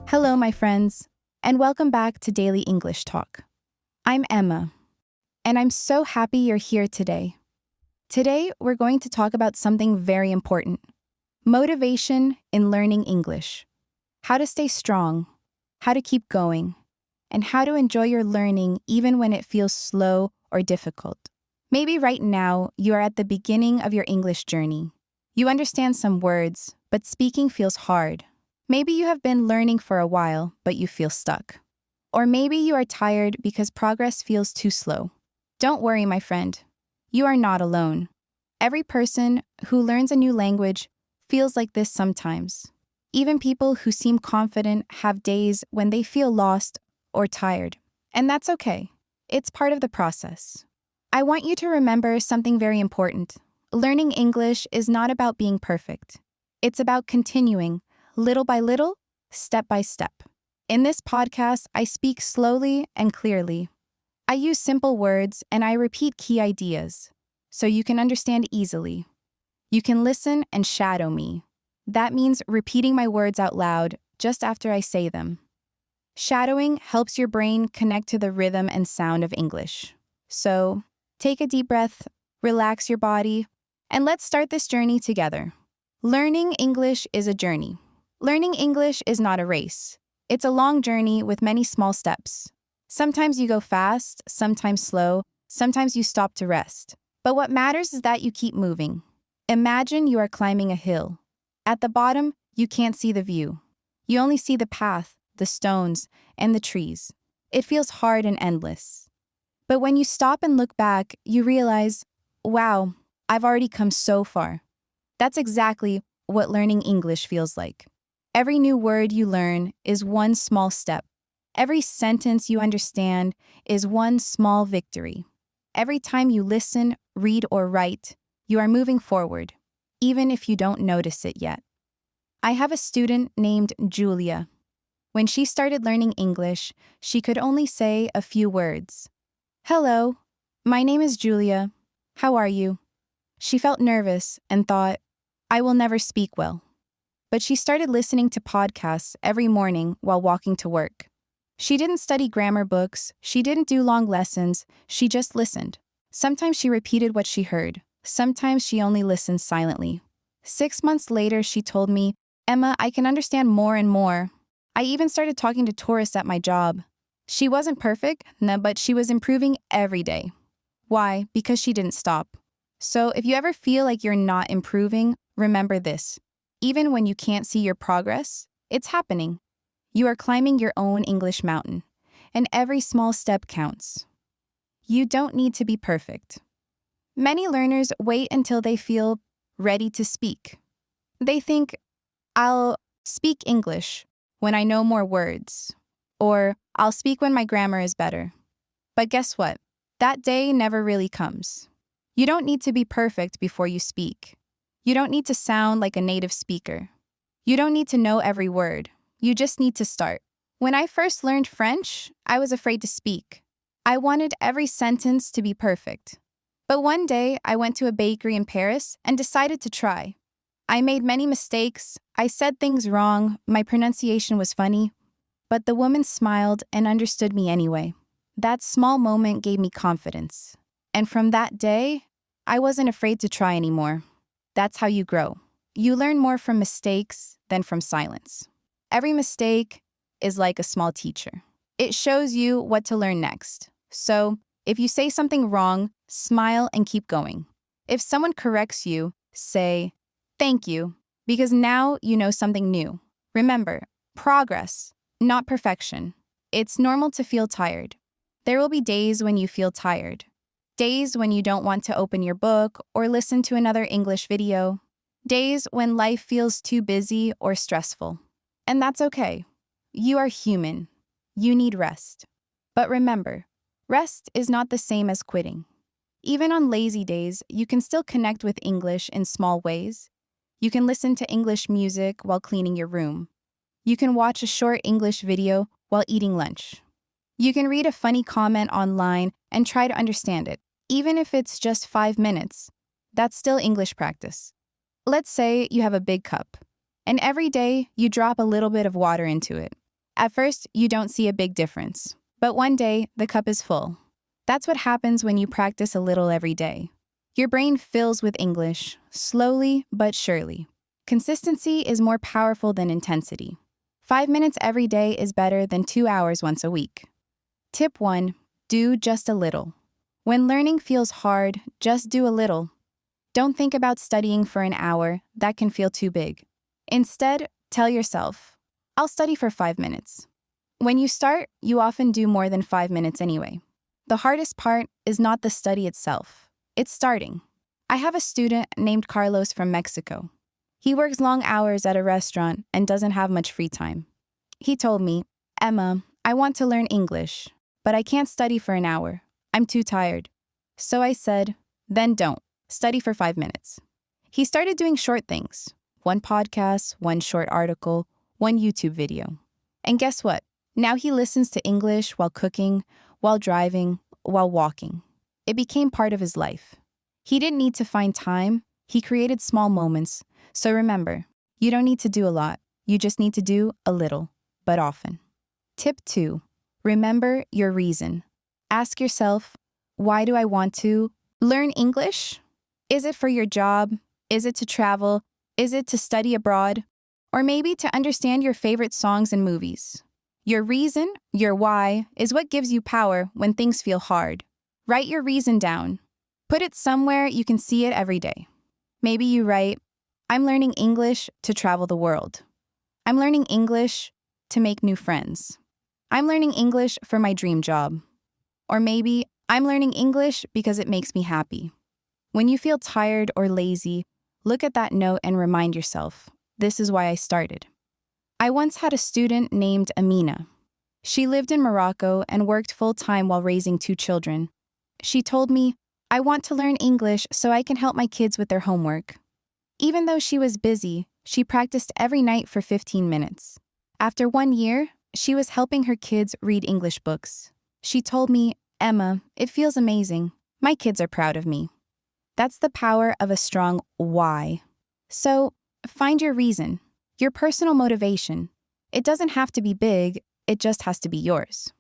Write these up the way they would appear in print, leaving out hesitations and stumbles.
Hello, my friends, and welcome back to Daily English Talk. I'm Emma, and I'm so happy you're here today. Today, we're going to talk about something very important: motivation in learning English. How to stay strong, how to keep going, and how to enjoy your learning even when it feels slow or difficult. Maybe right now, you are at the beginning of your English journey. You understand some words, but speaking feels hard. Maybe you have been learning for a while, but you feel stuck. Or maybe you are tired because progress feels too slow. Don't worry, my friend. You are not alone. Every person who learns a new language feels like this sometimes. Even people who seem confident have days when they feel lost or tired. And that's okay. It's part of the process. I want you to remember something very important. Learning English is not about being perfect. It's about continuing, little by little, step by step. In this podcast, I speak slowly and clearly. I use simple words and I repeat key ideas so you can understand easily. You can listen and shadow me. That means repeating my words out loud just after I say them. Shadowing helps your brain connect to the rhythm and sound of English. So, take a deep breath, relax your body, and let's start this journey together. Learning English is a journey. Learning English is not a race. It's a long journey with many small steps. Sometimes you go fast, sometimes slow, sometimes you stop to rest. But what matters is that you keep moving. Imagine you are climbing a hill. At the bottom, you can't see the view. You only see the path, the stones, and the trees. It feels hard and endless. But when you stop and look back, you realize, wow, I've already come so far. That's exactly what learning English feels like. Every new word you learn is one small step. Every sentence you understand is one small victory. Every time you listen, read, or write, you are moving forward, even if you don't notice it yet. I have a student named Julia. When she started learning English, she could only say a few words. Hello, my name is Julia. How are you? She felt nervous and thought, I will never speak well. But she started listening to podcasts every morning while walking to work. She didn't study grammar books, she didn't do long lessons, she just listened. Sometimes she repeated what she heard, sometimes she only listened silently. 6 months later, she told me, Emma, I can understand more and more. I even started talking to tourists at my job. She wasn't perfect, no, but she was improving every day. Why? Because she didn't stop. So if you ever feel like you're not improving, remember this. Even when you can't see your progress, it's happening. You are climbing your own English mountain, and every small step counts. You don't need to be perfect. Many learners wait until they feel ready to speak. They think, I'll speak English when I know more words, or I'll speak when my grammar is better. But guess what? That day never really comes. You don't need to be perfect before you speak. You don't need to sound like a native speaker. You don't need to know every word. You just need to start. When I first learned French, I was afraid to speak. I wanted every sentence to be perfect. But one day, I went to a bakery in Paris and decided to try. I made many mistakes. I said things wrong. My pronunciation was funny. But the woman smiled and understood me anyway. That small moment gave me confidence. And from that day, I wasn't afraid to try anymore. That's how you grow. You learn more from mistakes than from silence. Every mistake is like a small teacher. It shows you what to learn next. So, if you say something wrong, smile and keep going. If someone corrects you, say, thank you, because now you know something new. Remember, progress, not perfection. It's normal to feel tired. There will be days when you feel tired. Days when you don't want to open your book or listen to another English video. Days when life feels too busy or stressful. And that's okay. You are human. You need rest. But remember, rest is not the same as quitting. Even on lazy days, you can still connect with English in small ways. You can listen to English music while cleaning your room. You can watch a short English video while eating lunch. You can read a funny comment online and try to understand it, even if it's just 5 minutes. That's still English practice. Let's say you have a big cup, and every day you drop a little bit of water into it. At first, you don't see a big difference, but one day, the cup is full. That's what happens when you practice a little every day. Your brain fills with English, slowly but surely. Consistency is more powerful than intensity. 5 minutes every day is better than 2 hours once a week. Tip 1. Do just a little. When learning feels hard, just do a little. Don't think about studying for an hour. That can feel too big. Instead, tell yourself, I'll study for 5 minutes. When you start, you often do more than 5 minutes anyway. The hardest part is not the study itself. It's starting. I have a student named Carlos from Mexico. He works long hours at a restaurant and doesn't have much free time. He told me, Emma, I want to learn English, but I can't study for an hour. I'm too tired. So I said, then don't. Study for 5 minutes. He started doing short things. 1 podcast, 1 short article, 1 YouTube video. And guess what? Now he listens to English while cooking, while driving, while walking. It became part of his life. He didn't need to find time. He created small moments. So remember, you don't need to do a lot. You just need to do a little, but often. Tip 2. Remember your reason. Ask yourself, why do I want to learn English? Is it for your job? Is it to travel? Is it to study abroad? Or maybe to understand your favorite songs and movies? Your reason, your why, is what gives you power when things feel hard. Write your reason down. Put it somewhere you can see it every day. Maybe you write, I'm learning English to travel the world. I'm learning English to make new friends. I'm learning English for my dream job. Or maybe, I'm learning English because it makes me happy. When you feel tired or lazy, look at that note and remind yourself, this is why I started. I once had a student named Amina. She lived in Morocco and worked full-time while raising 2 children. She told me, I want to learn English so I can help my kids with their homework. Even though she was busy, she practiced every night for 15 minutes. After 1 year, she was helping her kids read English books. She told me, Emma, it feels amazing. My kids are proud of me. That's the power of a strong why. So, find your reason, your personal motivation. It doesn't have to be big, it just has to be yours.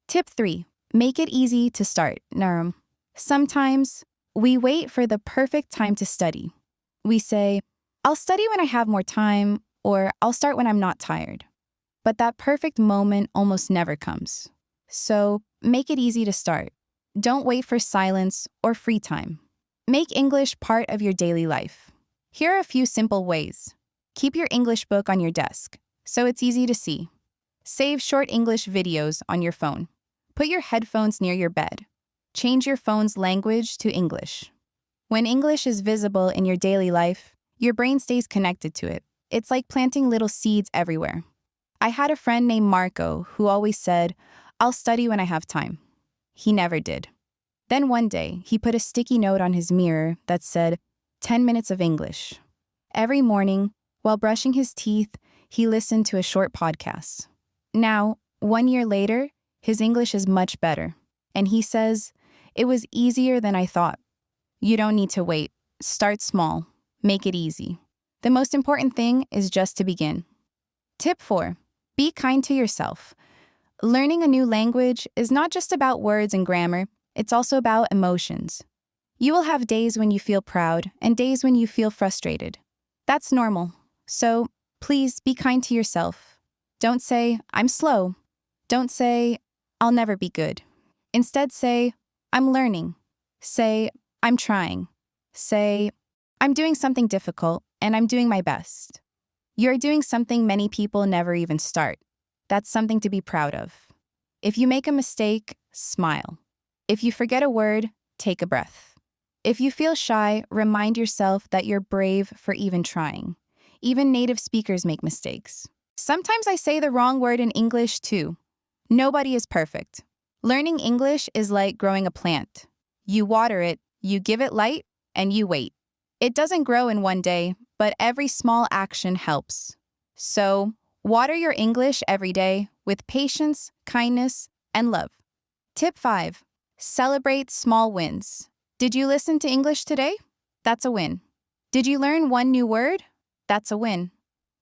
Tip 3. Make it easy to start. Sometimes, we wait for the perfect time to study. We say, I'll study when I have more time, or I'll start when I'm not tired. But that perfect moment almost never comes. So, make it easy to start. Don't wait for silence or free time. Make English part of your daily life. Here are a few simple ways. Keep your English book on your desk, so it's easy to see. Save short English videos on your phone. Put your headphones near your bed. Change your phone's language to English. When English is visible in your daily life, your brain stays connected to it. It's like planting little seeds everywhere. I had a friend named Marco who always said, I'll study when I have time. He never did. Then one day, he put a sticky note on his mirror that said, 10 minutes of English. Every morning, while brushing his teeth, he listened to a short podcast. Now, 1 year later, his English is much better. And he says, it was easier than I thought. You don't need to wait. Start small. Make it easy. The most important thing is just to begin. Tip 4. Be kind to yourself. Learning a new language is not just about words and grammar, it's also about emotions. You will have days when you feel proud and days when you feel frustrated. That's normal. So, please be kind to yourself. Don't say, I'm slow. Don't say, I'll never be good. Instead say, I'm learning. Say, I'm trying. Say, I'm doing something difficult and I'm doing my best. You're doing something many people never even start. That's something to be proud of. If you make a mistake, smile. If you forget a word, take a breath. If you feel shy, remind yourself that you're brave for even trying. Even native speakers make mistakes. Sometimes I say the wrong word in English too. Nobody is perfect. Learning English is like growing a plant. You water it, you give it light, and you wait. It doesn't grow in one day, but every small action helps. So, water your English every day with patience, kindness, and love. Tip 5. Celebrate small wins. Did you listen to English today? That's a win. Did you learn 1 new word? That's a win.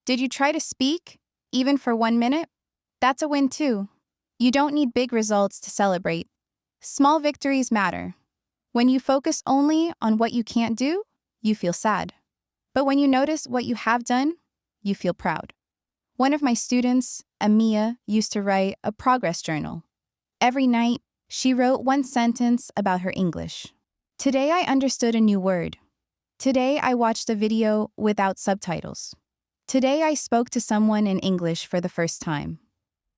Did you try to speak, even for 1 minute? That's a win too. You don't need big results to celebrate. Small victories matter. When you focus only on what you can't do, you feel sad. But when you notice what you have done, you feel proud. One of my students, Amia, used to write a progress journal. Every night, she wrote one sentence about her English. Today I understood a new word. Today I watched a video without subtitles. Today I spoke to someone in English for the first time.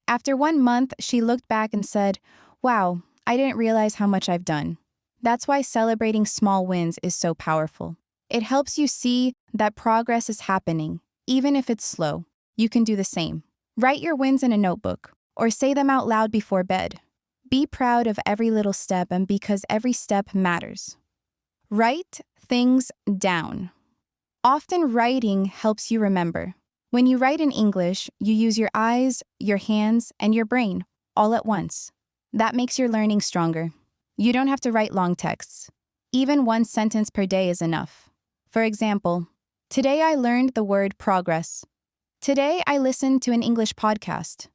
After 1 month, she looked back and said, "Wow, I didn't realize how much I've done." That's why celebrating small wins is so powerful. It helps you see that progress is happening, even if it's slow. You can do the same. Write your wins in a notebook, or say them out loud before bed. Be proud of every little step, and because every step matters. Write things down. Often writing helps you remember. When you write in English, you use your eyes, your hands, and your brain all at once. That makes your learning stronger. You don't have to write long texts. Even one sentence per day is enough. For example, today I learned the word progress. Today I listened to an English podcast.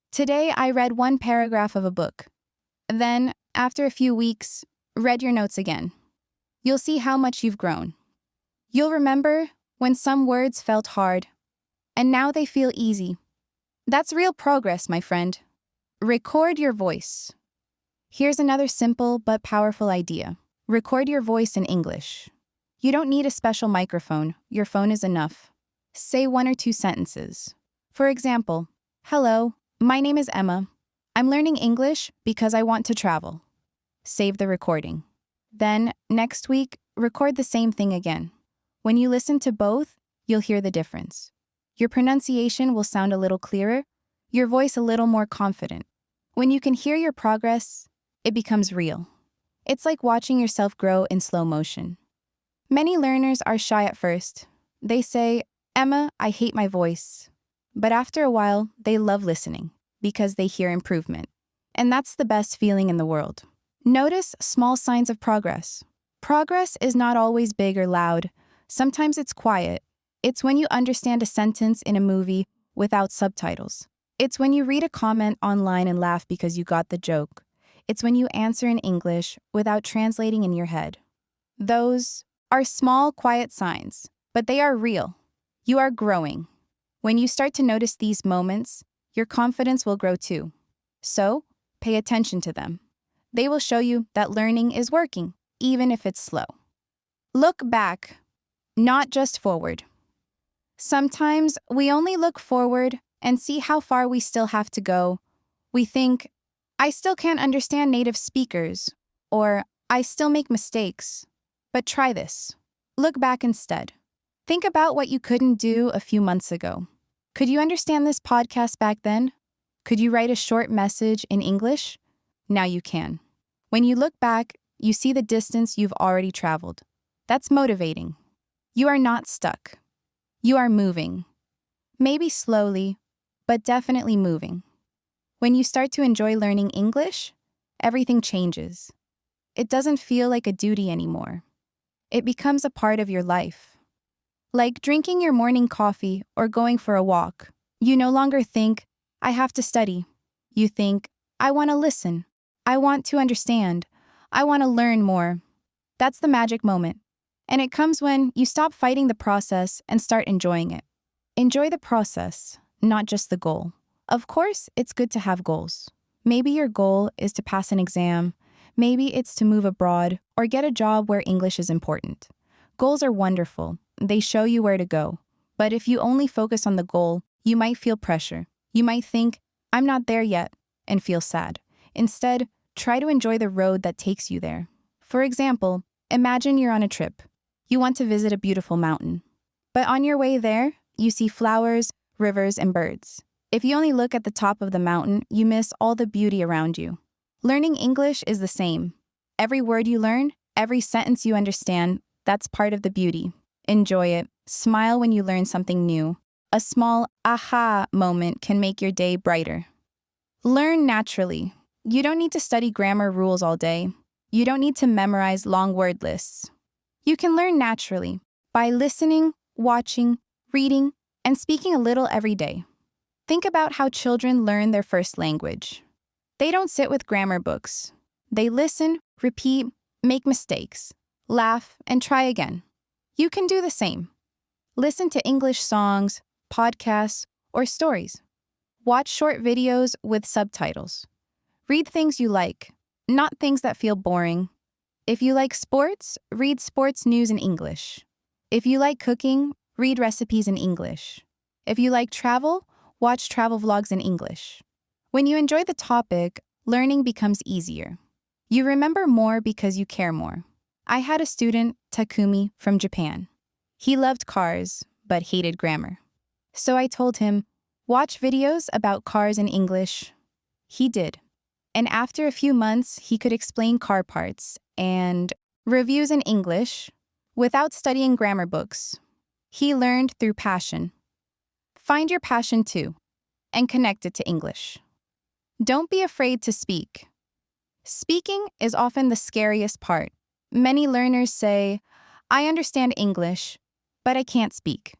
Today I read one paragraph of a book. Then, after a few weeks, read your notes again. You'll see how much you've grown. You'll remember when some words felt hard, and now they feel easy. That's real progress, my friend. Record your voice. Here's another simple but powerful idea. Record your voice in English. You don't need a special microphone. Your phone is enough. Say 1 or 2 sentences. For example, "Hello, my name is Emma. I'm learning English because I want to travel." Save the recording. Then, next week, record the same thing again. When you listen to both, you'll hear the difference. Your pronunciation will sound a little clearer, your voice a little more confident. When you can hear your progress, it becomes real. It's like watching yourself grow in slow motion. Many learners are shy at first. They say, "Emma, I hate my voice." But after a while, they love listening because they hear improvement. And that's the best feeling in the world. Notice small signs of progress. Progress is not always big or loud. Sometimes it's quiet. It's when you understand a sentence in a movie without subtitles. It's when you read a comment online and laugh because you got the joke. It's when you answer in English without translating in your head. Those are small, quiet signs, but they are real. You are growing. When you start to notice these moments, your confidence will grow too. So, pay attention to them. They will show you that learning is working, even if it's slow. Look back, not just forward. Sometimes we only look forward and see how far we still have to go. We think, "I still can't understand native speakers," or "I still make mistakes." But try this. Look back instead. Think about what you couldn't do a few months ago. Could you understand this podcast back then? Could you write a short message in English? Now you can. When you look back, you see the distance you've already traveled. That's motivating. You are not stuck. You are moving. Maybe slowly, but definitely moving. When you start to enjoy learning English, everything changes. It doesn't feel like a duty anymore. It becomes a part of your life. Like drinking your morning coffee or going for a walk. You no longer think, "I have to study." You think, "I want to listen. I want to understand. I want to learn more." That's the magic moment. And it comes when you stop fighting the process and start enjoying it. Enjoy the process, not just the goal. Of course, it's good to have goals. Maybe your goal is to pass an exam. Maybe it's to move abroad or get a job where English is important. Goals are wonderful. They show you where to go. But if you only focus on the goal, you might feel pressure. You might think, "I'm not there yet," and feel sad. Instead, try to enjoy the road that takes you there. For example, imagine you're on a trip. You want to visit a beautiful mountain. But on your way there, you see flowers, rivers, and birds. If you only look at the top of the mountain, you miss all the beauty around you. Learning English is the same. Every word you learn, every sentence you understand, that's part of the beauty. Enjoy it. Smile when you learn something new. A small aha moment can make your day brighter. Learn naturally. You don't need to study grammar rules all day. You don't need to memorize long word lists. You can learn naturally by listening, watching, reading, and speaking a little every day. Think about how children learn their first language. They don't sit with grammar books. They listen, repeat, make mistakes, laugh, and try again. You can do the same. Listen to English songs, podcasts, or stories. Watch short videos with subtitles. Read things you like, not things that feel boring. If you like sports, read sports news in English. If you like cooking, read recipes in English. If you like travel, watch travel vlogs in English. When you enjoy the topic, learning becomes easier. You remember more because you care more. I had a student, Takumi, from Japan. He loved cars, but hated grammar. So I told him, watch videos about cars in English. He did. And after a few months, he could explain car parts and reviews in English without studying grammar books. He learned through passion. Find your passion too, and connect it to English. Don't be afraid to speak. Speaking is often the scariest part. Many learners say, I understand English, but I can't speak.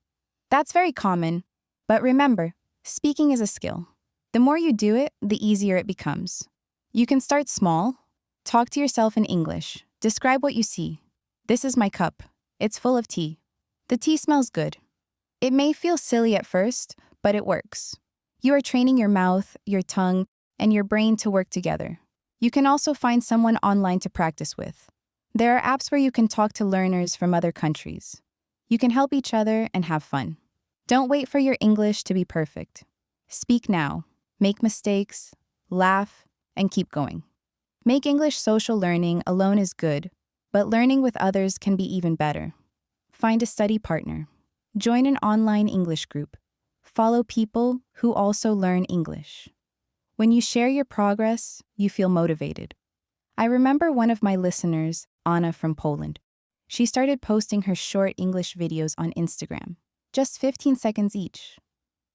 That's very common, but remember, speaking is a skill. The more you do it, the easier it becomes. You can start small. Talk to yourself in English. Describe what you see. This is my cup. It's full of tea. The tea smells good. It may feel silly at first, but it works. You are training your mouth, your tongue, and your brain to work together. You can also find someone online to practice with. There are apps where you can talk to learners from other countries. You can help each other and have fun. Don't wait for your English to be perfect. Speak now, make mistakes, laugh, and keep going. Make English social learning alone is good, but learning with others can be even better. Find a study partner. Join an online English group. Follow people who also learn English. When you share your progress, you feel motivated. I remember one of my listeners, Anna from Poland. She started posting her short English videos on Instagram, just 15 seconds each.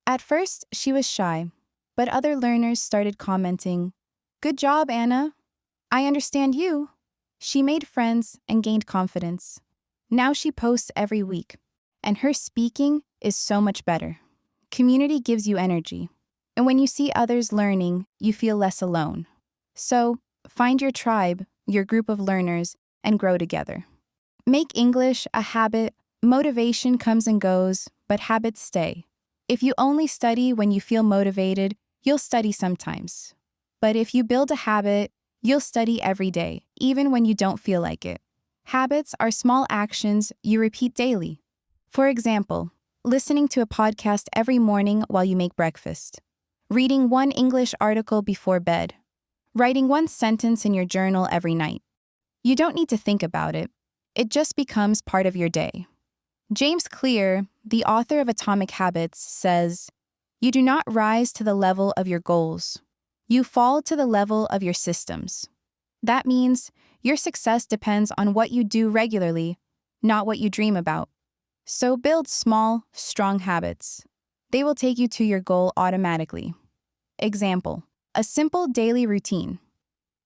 At first, she was shy, but other learners started commenting, "Good job, Anna. I understand you." She made friends and gained confidence. Now she posts every week, and her speaking is so much better. Community gives you energy, and when you see others learning, you feel less alone. So, find your tribe, your group of learners, and grow together. Make English a habit. Motivation comes and goes, but habits stay. If you only study when you feel motivated, you'll study sometimes. But if you build a habit, you'll study every day, even when you don't feel like it. Habits are small actions you repeat daily. For example, listening to a podcast every morning while you make breakfast, reading one English article before bed, writing one sentence in your journal every night. You don't need to think about it. It just becomes part of your day. James Clear, the author of Atomic Habits, says, "You do not rise to the level of your goals. You fall to the level of your systems." That means your success depends on what you do regularly, not what you dream about. So build small, strong habits. They will take you to your goal automatically. Example, a simple daily routine.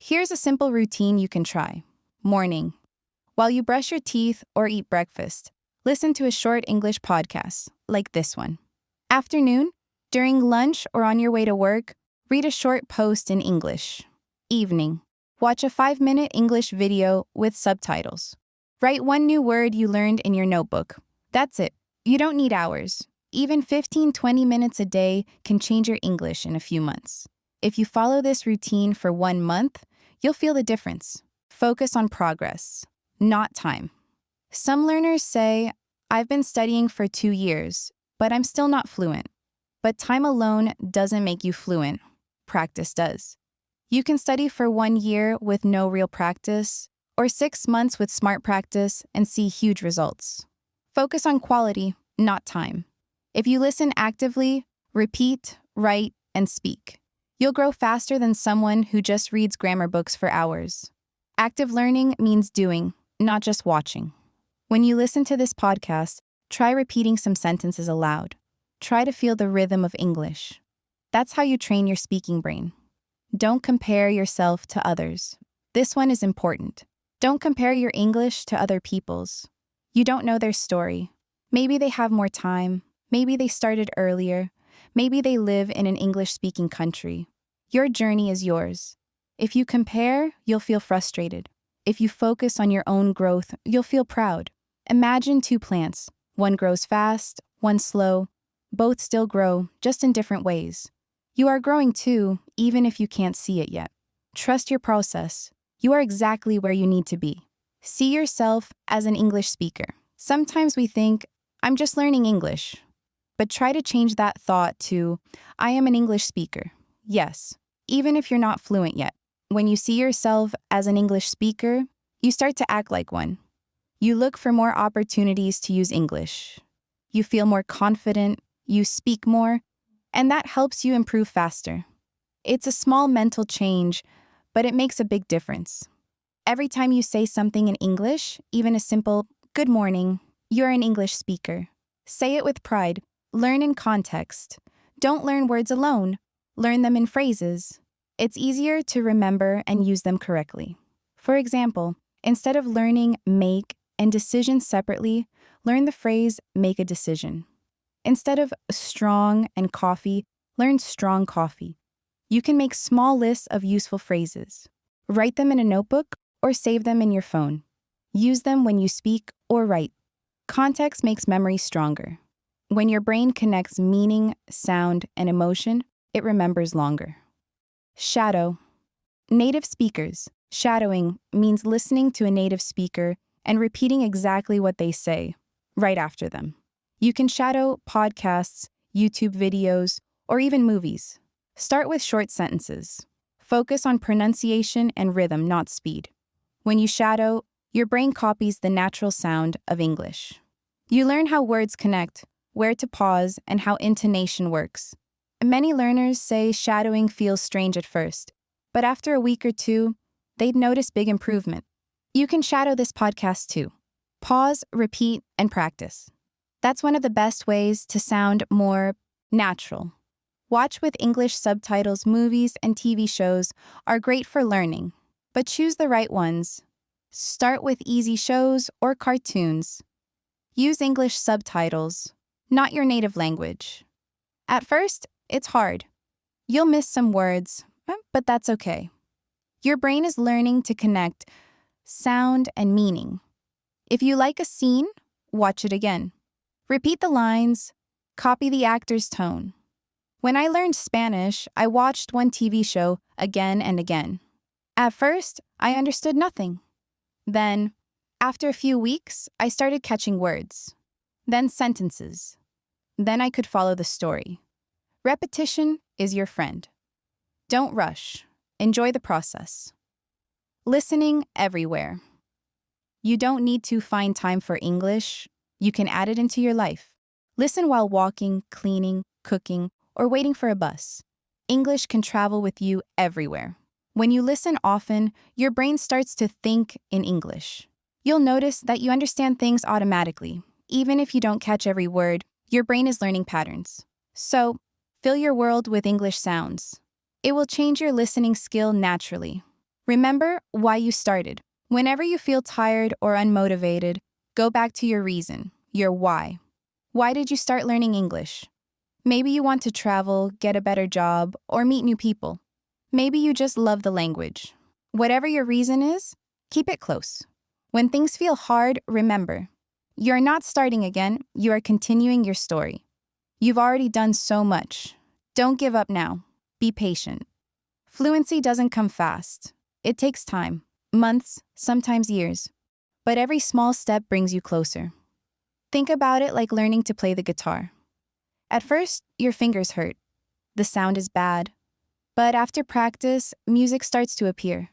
Here's a simple routine you can try. Morning. While you brush your teeth or eat breakfast, listen to a short English podcast, like this one. Afternoon, during lunch or on your way to work, read a short post in English. Evening, watch a 5-minute English video with subtitles. Write one new word you learned in your notebook. That's it. You don't need hours. Even 15-20 minutes a day can change your English in a few months. If you follow this routine for 1 month, you'll feel the difference. Focus on progress, not time. Some learners say, "I've been studying for 2 years, but I'm still not fluent." But time alone doesn't make you fluent. Practice does. You can study for 1 year with no real practice, or 6 months with smart practice and see huge results. Focus on quality, not time. If you listen actively, repeat, write, and speak, you'll grow faster than someone who just reads grammar books for hours. Active learning means doing, not just watching. When you listen to this podcast, try repeating some sentences aloud. Try to feel the rhythm of English. That's how you train your speaking brain. Don't compare yourself to others. This one is important. Don't compare your English to other people's. You don't know their story. Maybe they have more time. Maybe they started earlier. Maybe they live in an English-speaking country. Your journey is yours. If you compare, you'll feel frustrated. If you focus on your own growth, you'll feel proud. Imagine two plants. One grows fast, one slow. Both still grow, just in different ways. You are growing too, even if you can't see it yet. Trust your process. You are exactly where you need to be. See yourself as an English speaker. Sometimes we think, I'm just learning English. But try to change that thought to, I am an English speaker. Yes, even if you're not fluent yet. When you see yourself as an English speaker, you start to act like one. You look for more opportunities to use English. You feel more confident, you speak more, and that helps you improve faster. It's a small mental change, but it makes a big difference. Every time you say something in English, even a simple, good morning, you're an English speaker. Say it with pride. Learn in context. Don't learn words alone. Learn them in phrases. It's easier to remember and use them correctly. For example, instead of learning make and decision separately, learn the phrase make a decision. Instead of strong and coffee, learn strong coffee. You can make small lists of useful phrases. Write them in a notebook or save them in your phone. Use them when you speak or write. Context makes memory stronger. When your brain connects meaning, sound, and emotion, it remembers longer. Shadow. Native speakers. Shadowing means listening to a native speaker and repeating exactly what they say, right after them. You can shadow podcasts, YouTube videos, or even movies. Start with short sentences. Focus on pronunciation and rhythm, not speed. When you shadow, your brain copies the natural sound of English. You learn how words connect, where to pause, and how intonation works. Many learners say shadowing feels strange at first, but after a week or two, they'd notice big improvement. You can shadow this podcast too. Pause, repeat, and practice. That's one of the best ways to sound more natural. Watch with English subtitles. Movies and TV shows are great for learning, but choose the right ones. Start with easy shows or cartoons. Use English subtitles, not your native language. At first, it's hard. You'll miss some words, but that's okay. Your brain is learning to connect sound and meaning. If you like a scene, watch it again. Repeat the lines, copy the actor's tone. When I learned Spanish, I watched one TV show again and again. At first, I understood nothing. Then, after a few weeks, I started catching words. Then sentences. Then I could follow the story. Repetition is your friend. Don't rush. Enjoy the process. Listening everywhere. You don't need to find time for English. You can add it into your life. Listen while walking, cleaning, cooking, or waiting for a bus. English can travel with you everywhere. When you listen often, your brain starts to think in English. You'll notice that you understand things automatically. Even if you don't catch every word, your brain is learning patterns. So, fill your world with English sounds. It will change your listening skill naturally. Remember why you started. Whenever you feel tired or unmotivated, go back to your reason, your why. Why did you start learning English? Maybe you want to travel, get a better job, or meet new people. Maybe you just love the language. Whatever your reason is, keep it close. When things feel hard, remember, you're not starting again, you are continuing your story. You've already done so much. Don't give up now. Be patient. Fluency doesn't come fast. It takes time, months, sometimes years. But every small step brings you closer. Think about it like learning to play the guitar. At first, your fingers hurt. The sound is bad. But after practice, music starts to appear.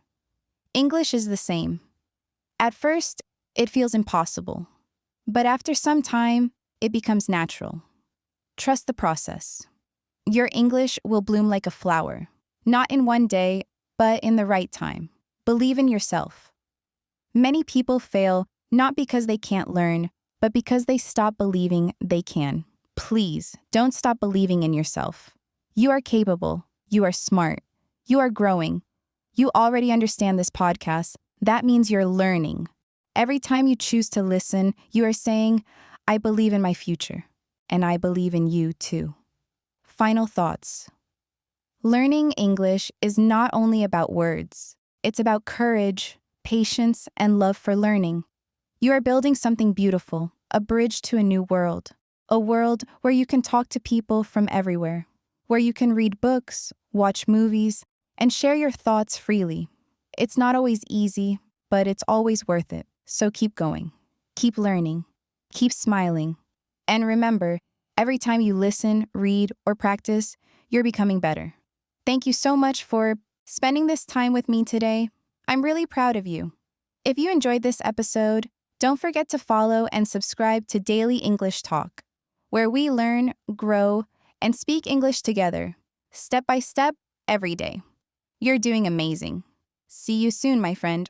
English is the same. At first, it feels impossible. But after some time, it becomes natural. Trust the process. Your English will bloom like a flower, not in one day, but in the right time. Believe in yourself. Many people fail not because they can't learn, but because they stop believing they can. Please, don't stop believing in yourself. You are capable. You are smart. You are growing. You already understand this podcast. That means you're learning. Every time you choose to listen, you are saying, I believe in my future, and I believe in you too. final thoughts. Learning English is not only about words, it's about courage, patience, and love for learning. You are building something beautiful, a bridge to a new world. A world where you can talk to people from everywhere, where you can read books, watch movies, and share your thoughts freely. It's not always easy, but it's always worth it. So keep going, keep learning, keep smiling. And remember, every time you listen, read, or practice, you're becoming better. Thank you so much for spending this time with me today. I'm really proud of you. If you enjoyed this episode, don't forget to follow and subscribe to Daily English Talk, where we learn, grow, and speak English together, step by step, every day. You're doing amazing. See you soon, my friend.